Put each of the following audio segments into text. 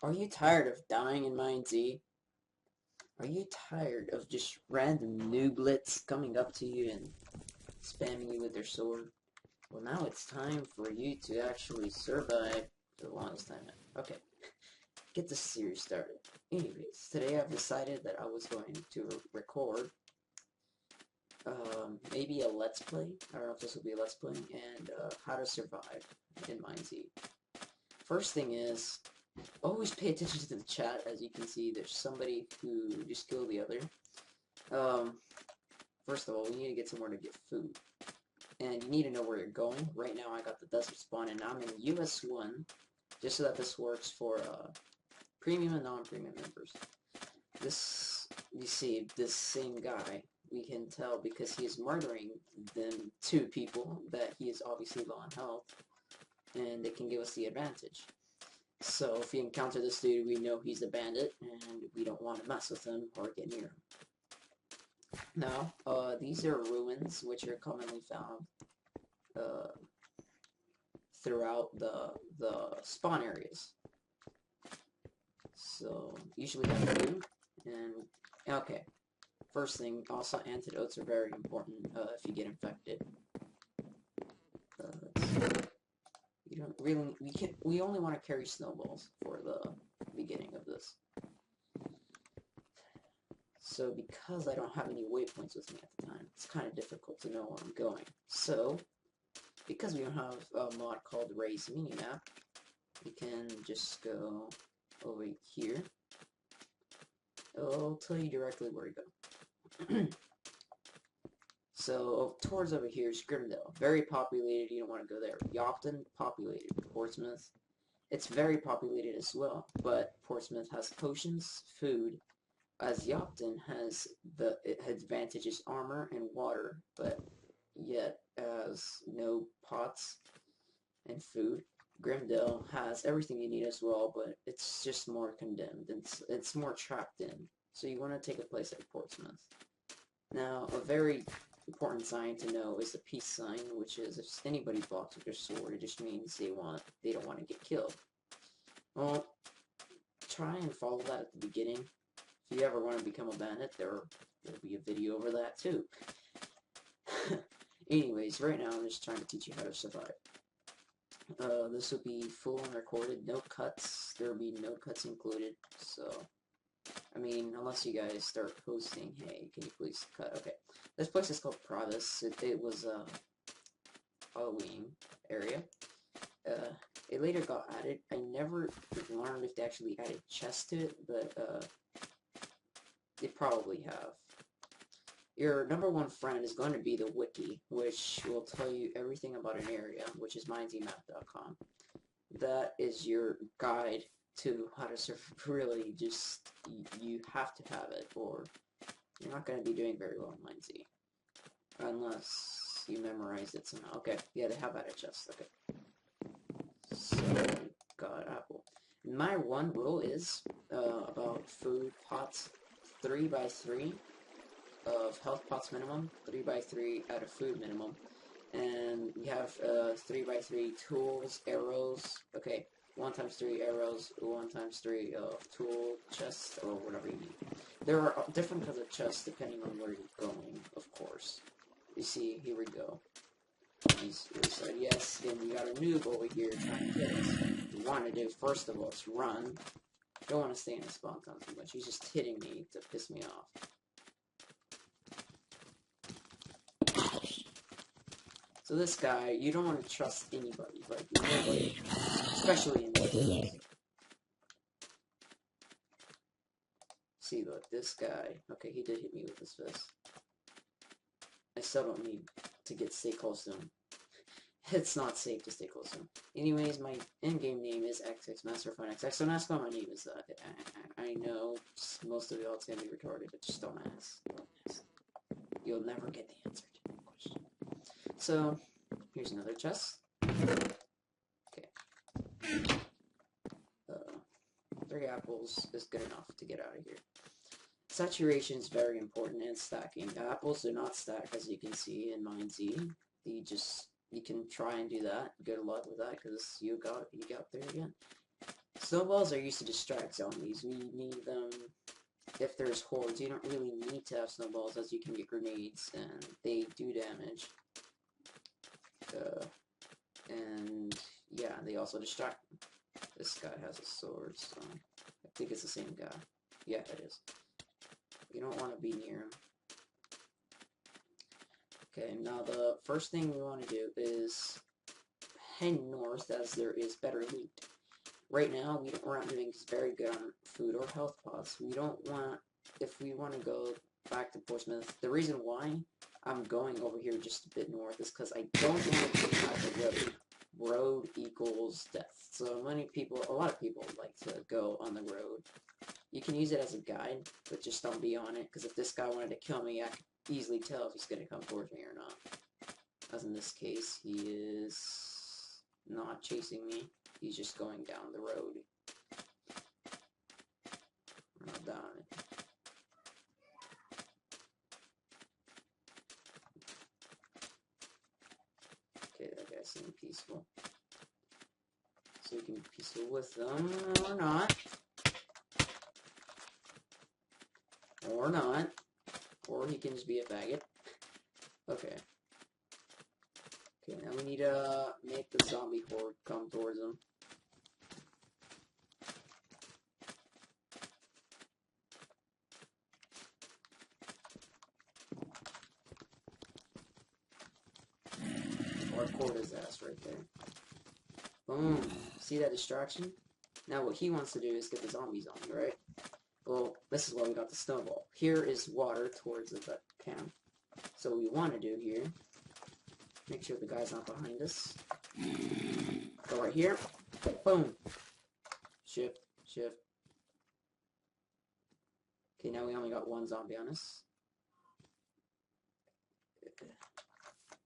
Are you tired of dying in Minez? Are you tired of just random nooblets coming up to you and spamming you with their sword? Well, now it's time for you to actually survive for the longest time. Okay, get this series started. Anyways, today I've decided that I was going to record maybe a let's play. I don't know if this will be a let's play, and how to survive in Minez. First thing is, always pay attention to the chat. As you can see, there's somebody who just killed the other. Um, First of all, we need to get somewhere to get food. And you need to know where you're going. Right now I got the desert spawn and I'm in US 1, just so that this works for premium and non-premium members. This, you see, this same guy, we can tell because he is murdering them two people that he is obviously low on health, and it can give us the advantage. So if we encounter this dude, we know he's a bandit, and we don't want to mess with him or get near him. Now, these are ruins which are commonly found throughout the spawn areas. So usually have food, and okay. First thing, also antidotes are very important if you get infected. You don't really, we only want to carry snowballs for the beginning of this. So because I don't have any waypoints with me at the time, it's kind of difficult to know where I'm going. So, because we don't have a mod called Raise Minimap, we can just go over here. It'll tell you directly where to go. So, towards over here is Grimdale. Very populated, you don't want to go there. Yopton, populated. Portsmouth, it's very populated as well, but Portsmouth has potions, food, as Yopton has the advantages armor and water, but yet has no pots and food. Grimdale has everything you need as well, but it's just more condemned. It's more trapped in. So you want to take a place like Portsmouth. Now, a very important sign to know is the peace sign, which is if anybody blocks with their sword, it just means they don't want to get killed. Well, try and follow that at the beginning. If you ever want to become a bandit, there'll be a video over that too. Anyways, right now I'm just trying to teach you how to survive. This will be full and recorded, no cuts. There will be no cuts included. So, I mean, unless you guys start posting, hey, can you please cut? Okay, this place is called Provis. It was a Halloween area. It later got added. I never learned if they actually added chests to it, but they probably have. Your #1 friend is going to be the wiki, which will tell you everything about an area, which is minezmap.com. That is your guide to how to surf. Really, just you have to have it, or you're not going to be doing very well in Minez, unless you memorize it somehow. Okay, yeah, they have added chests. Okay, so got apple. My one rule is about food pots. 3x3 of health pots minimum, 3x3 out of food minimum, and you have 3x3 tools, arrows. Okay, 1x3 arrows, 1x3 tool chest, or whatever you need. There are different kinds of chests depending on where you're going, of course. You see, here we go. He's said yes, and we got a noob over here trying to get us. What you want to do, first of all, is run. Don't want to stay in the spawn time too much. He's just hitting me to piss me off. So this guy, you don't want to trust anybody, like nobody, especially in this. See, look, this guy. Okay, he did hit me with his fist. I still don't need to stay close to him. It's not safe to stay close to him. Anyways, my in-game name is XXMasterFunXX. Don't ask what my name is. I know most of y'all it's gonna be retarded, but just don't ask. Don't ask. You'll never get the answer to that question. So, here's another chest. Okay. 3 apples is good enough to get out of here. Saturation is very important, and stacking. Apples do not stack, as you can see in Minez. You can try and do that. Good luck with that, because you got there again. Snowballs are used to distract zombies. We need them if there's hordes. You don't really need to have snowballs, as you can get grenades, and they do damage. And yeah, they also distract. This guy has a sword, so I think it's the same guy. Yeah, it is. You don't want to be near him. Okay, now the first thing we want to do is head north, as there is better loot. Right now, we're not doing very good on food or health pots. We don't want, if we want to go back to Portsmouth, the reason why I'm going over here just a bit north is because I don't want to be at the road. Road equals death. So a lot of people like to go on the road. You can use it as a guide, but just don't be on it, because if this guy wanted to kill me, I could easily tell if he's going to come towards me or not. As in this case, he is not chasing me. He's just going down the road. Not down it. Okay, that guy seemed peaceful. So we can be peaceful with them, or not. Or not. Or he can just be a faggot. Okay. Okay, now we need to make the zombie horde come towards him. Hardcore his ass right there. Boom. See that distraction? Now what he wants to do is get the zombies on me, right? Well, this is why we got the snowball. Here is water towards the camp. So what we want to do here, make sure the guy's not behind us. Go right here. Boom. Shift. Shift. Okay, now we only got one zombie on us.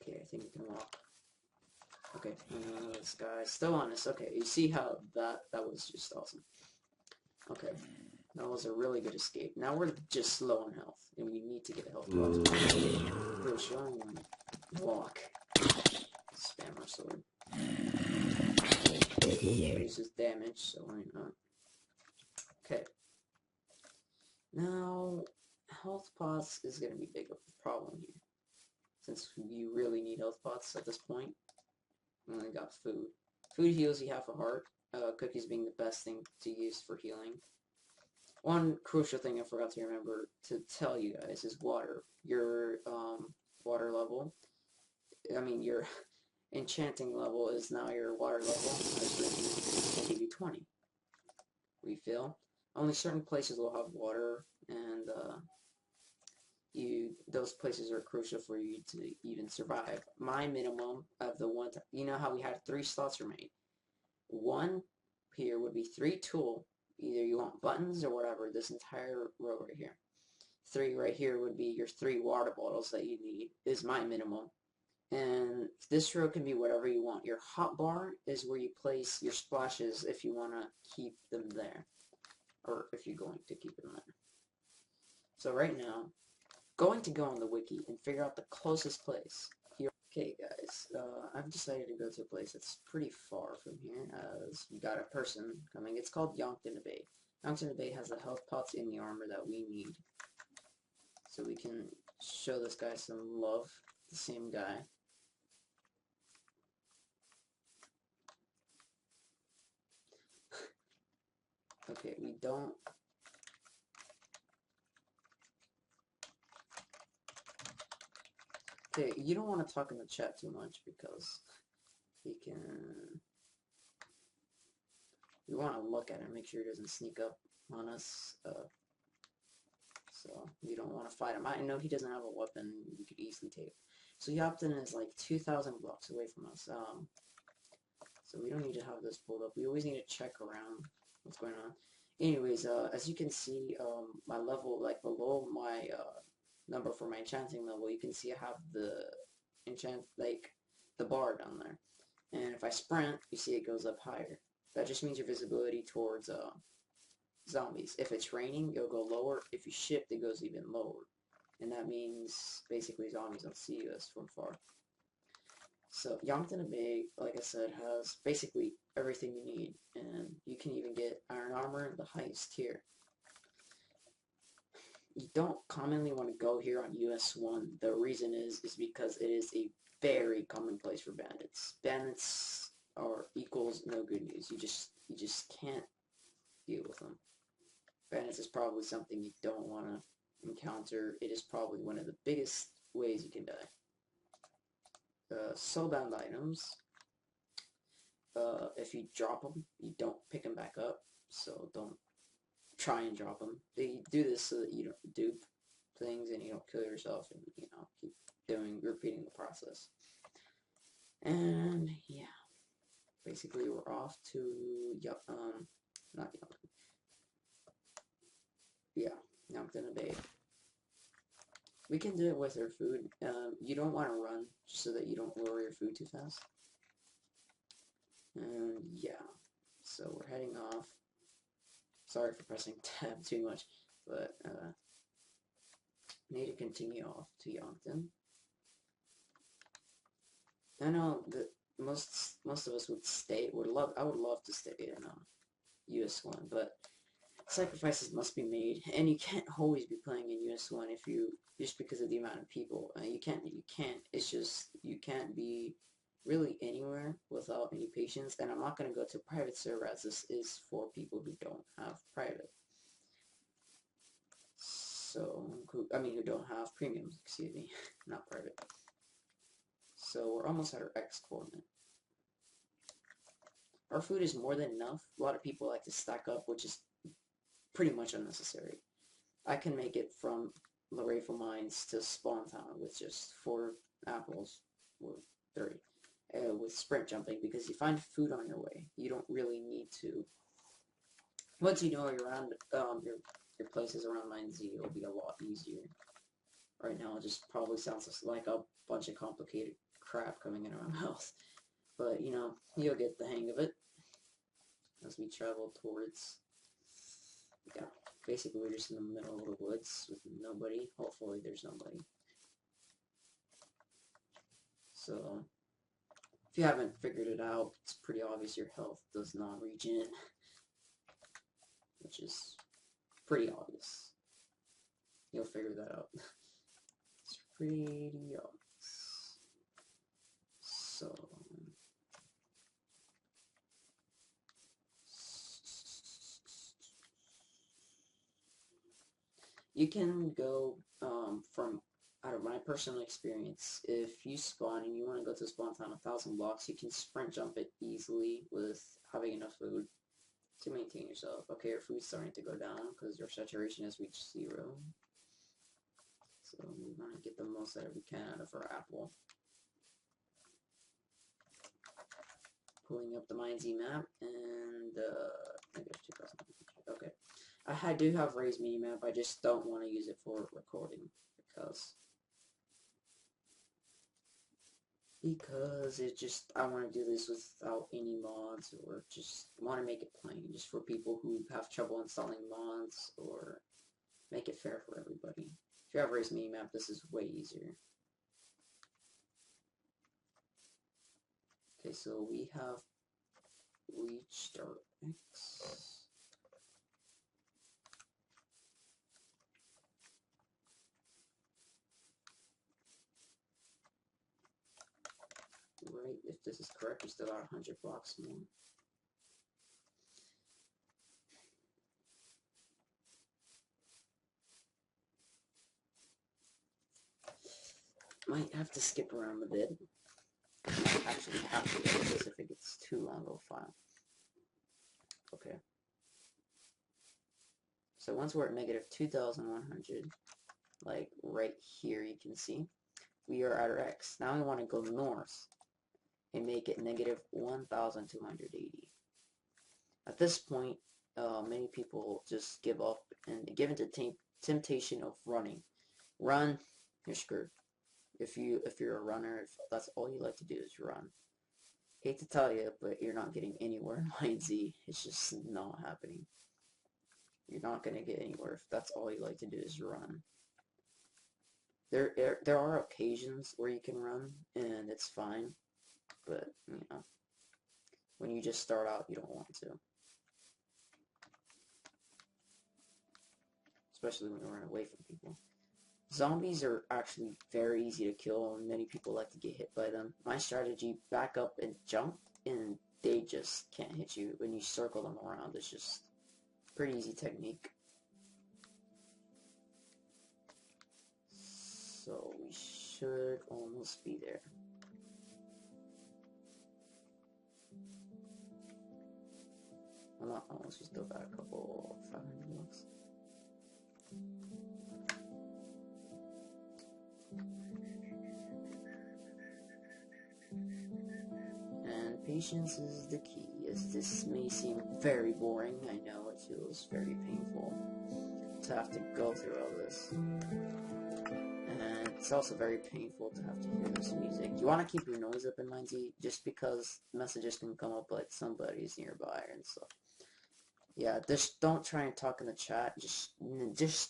Okay, I think we can walk. Okay, this guy's still on us. Okay, you see how that was just awesome. Okay, that was a really good escape. Now we're just low on health, and we need to get a health pot. Real strong one. Walk. Spam our sword. Reduces damage, so why not? Okay. Now, health pots is going to be big of a problem here, since you really need health pots at this point. We only got food. Food heals you half a heart. Cookies being the best thing to use for healing. One crucial thing I forgot to remember to tell you guys is water. Your water level, your enchanting level is now your water level. I'll give you 20. Refill. Only certain places will have water, and those places are crucial for you to even survive. My minimum of the one, you know how we had 3 slots remain. One here would be 3 tool. Either you want buttons or whatever. This entire row right here. 3 right here would be your 3 water bottles that you need. Is my minimum. And this row can be whatever you want. Your hot bar is where you place your splashes if you want to keep them there, or if you're going to keep them there. So right now, going to go on the wiki and figure out the closest place. Here. Okay guys, I've decided to go to a place that's pretty far from here, as we got a person coming. It's called Yankton Bay. Yankton Bay has the health pots in the armor that we need. So we can show this guy some love, the same guy. Okay, we don't... Okay, you don't want to talk in the chat too much, because he can... We want to look at him, make sure he doesn't sneak up on us. So, we don't want to fight him. I know he doesn't have a weapon we could easily take. So Yankton is like 2,000 blocks away from us. So we don't need to have this pulled up. We always need to check around what's going on. Anyways, as you can see, my level, like below my number for my enchanting level, you can see I have the the bar down there. And if I sprint, you see it goes up higher. That just means your visibility towards zombies. If it's raining, it'll go lower. If you shift, it goes even lower. And that means basically zombies don't see us from far. So Yankton Bay, like I said, has basically everything you need, and you can even get iron armor in the highest tier. You don't commonly want to go here on US 1. The reason is because it is a very common place for bandits. Bandits are equals no good news. You just can't deal with them. Bandits is probably something you don't want to encounter. It is probably one of the biggest ways you can die. Soulbound items, if you drop them, you don't pick them back up, so don't try and drop them. They do this so that you don't dupe things and you don't kill yourself, and keep repeating the process. And yeah, basically we're off to not Yankton Bay. We can do it with our food. You don't want to run just so that you don't lower your food too fast. And yeah, so we're heading off. Sorry for pressing tab too much, but need to continue off to Yankton. I know that most of us I would love to stay in US 1, but sacrifices must be made, and you can't always be playing in US 1 if you just because of the amount of people. You can't. It's just you can't be really anywhere without any patience. And I'm not going to go to private server, as this is for people who don't have private. So who don't have premiums. Excuse me, not private. So we're almost at our X coordinate. Our food is more than enough. A lot of people like to stack up, which is pretty much unnecessary. I can make it from Larafel Mines to Spawn Town with just 4 apples, or 3, with sprint jumping, because you find food on your way. You don't really need to. Once you know you're around your places around Minez, it'll be a lot easier. Right now, it just probably sounds like a bunch of complicated crap coming in our mouth, but you'll get the hang of it as we travel towards. Yeah, basically we're just in the middle of the woods with nobody. Hopefully there's nobody. So, if you haven't figured it out, it's pretty obvious your health does not regen, which is pretty obvious. You'll figure that out. It's pretty obvious. So, you can go from, out of my personal experience, if you spawn and you want to go to spawn town 1,000 blocks, you can sprint jump it easily with having enough food to maintain yourself. Okay, your food's starting to go down because your saturation has reached 0. So we want to get the most that we can out of our apple. Pulling up the Minez map, and negative 2,000. Okay. I do have Ray's minimap, I just don't want to use it for recording because it just, I want to do this without any mods, or just want to make it plain, just for people who have trouble installing mods, or make it fair for everybody. If you have Ray's minimap, this is way easier. Okay, so we have reached our X. Right, if this is correct, we still got 100 blocks more. Might have to skip around a bit. Actually have to do this if it gets too long of a file. Okay. So once we're at negative 2,100, like right here you can see, we are at our X. Now we want to go north and make it negative 1,280. At this point, many people just give up and give into temptation of running. Run, you're screwed. If you're a runner, if that's all you like to do is run. Hate to tell you, but you're not getting anywhere in Minez. It's just not happening. You're not going to get anywhere if that's all you like to do is run. There are occasions where you can run, and it's fine. but, you know, when you just start out, you don't want to. Especially when you run away from people. Zombies are actually very easy to kill, and many people like to get hit by them. My strategy, back up and jump, and they just can't hit you. When you circle them around, it's just pretty easy technique. So we should almost be there. Well, not almost, we still got a couple 500 bucks. And patience is the key, as this may seem very boring. I know it feels very painful to have to go through all this. And it's also very painful to have to hear this music. You want to keep your noise up in Minez, just because messages can come up like somebody's nearby and stuff. Yeah, just don't try and talk in the chat. Just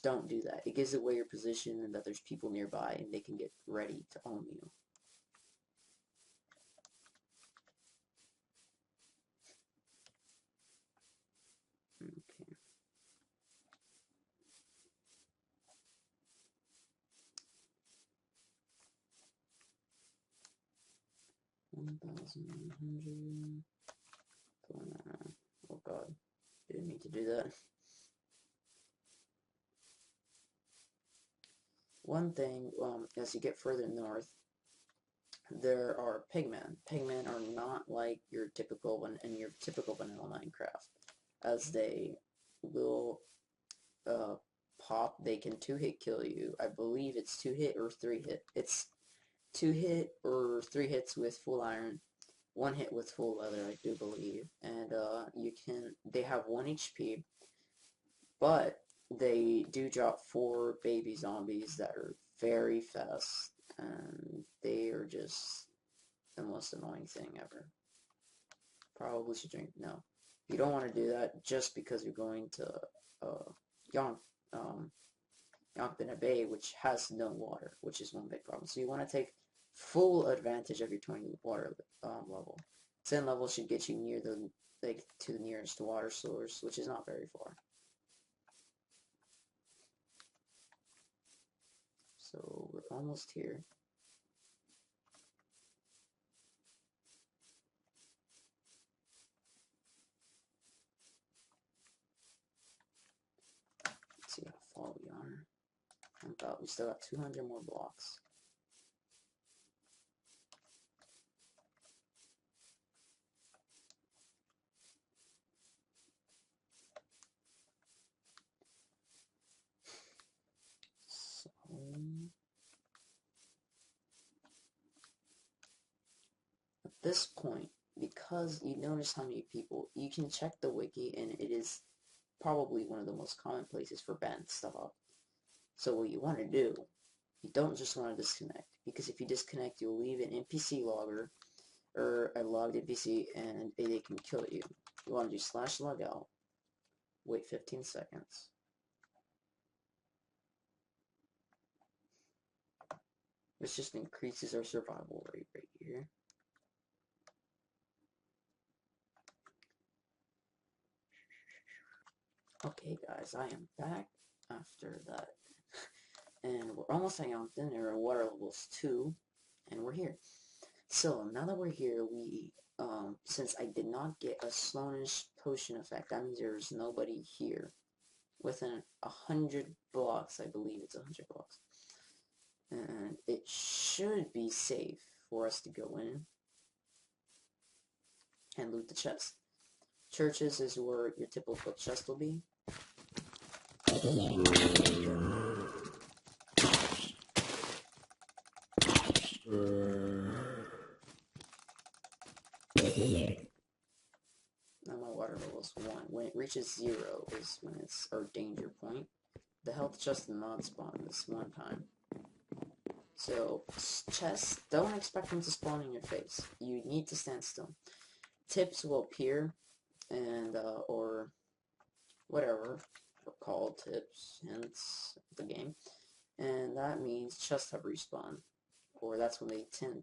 don't do that. It gives away your position and that there's people nearby and they can get ready to own you. Okay. $1,100. Oh god, didn't need to do that. One thing, as you get further north, there are pigmen. Pigmen are not like your typical one in your typical vanilla Minecraft, as they will pop. They can 2-hit kill you. I believe it's 2-hit or 3-hit. It's 2-hit or 3 hits with full iron, 1 hit with full leather, I do believe. And they have 1 HP, but they do drop 4 baby zombies that are very fast, and they are just the most annoying thing ever. Probably should drink. No, you don't want to do that just because you're going to Yonkbin Bay, which has no water, which is one big problem. So you want to take full advantage of your 20 water level. 10 level should get you near to the nearest water source, which is not very far. So we're almost here. Let's see how far we are. We still got 200 more blocks. So at this point, because you notice how many people, you can check the wiki, and it is probably one of the most common places for banned stuff. So what you want to do, you don't just want to disconnect, because if you disconnect, you'll leave an NPC logger, or a logged NPC, and they can kill you. You want to do /logout, wait 15 seconds. This just increases our survival rate right here. Okay guys, I am back after that. And we're almost at Yonkton, and our water level's 2, and we're here. So now that we're here, since I did not get a slowness potion effect, that means there's nobody here. Within 100 blocks, I believe it's 100 blocks. And it should be safe for us to go in and loot the chest. Churches is where your typical chest will be. Now my water level is 1. When it reaches 0 is when it's our danger point. The health chest did not spawn this one time. So, chests, don't expect them to spawn in your face. You need to stand still. Tips will appear, and, or whatever, they're called tips, hints of the game. And that means chests have respawn. Or that's when they tend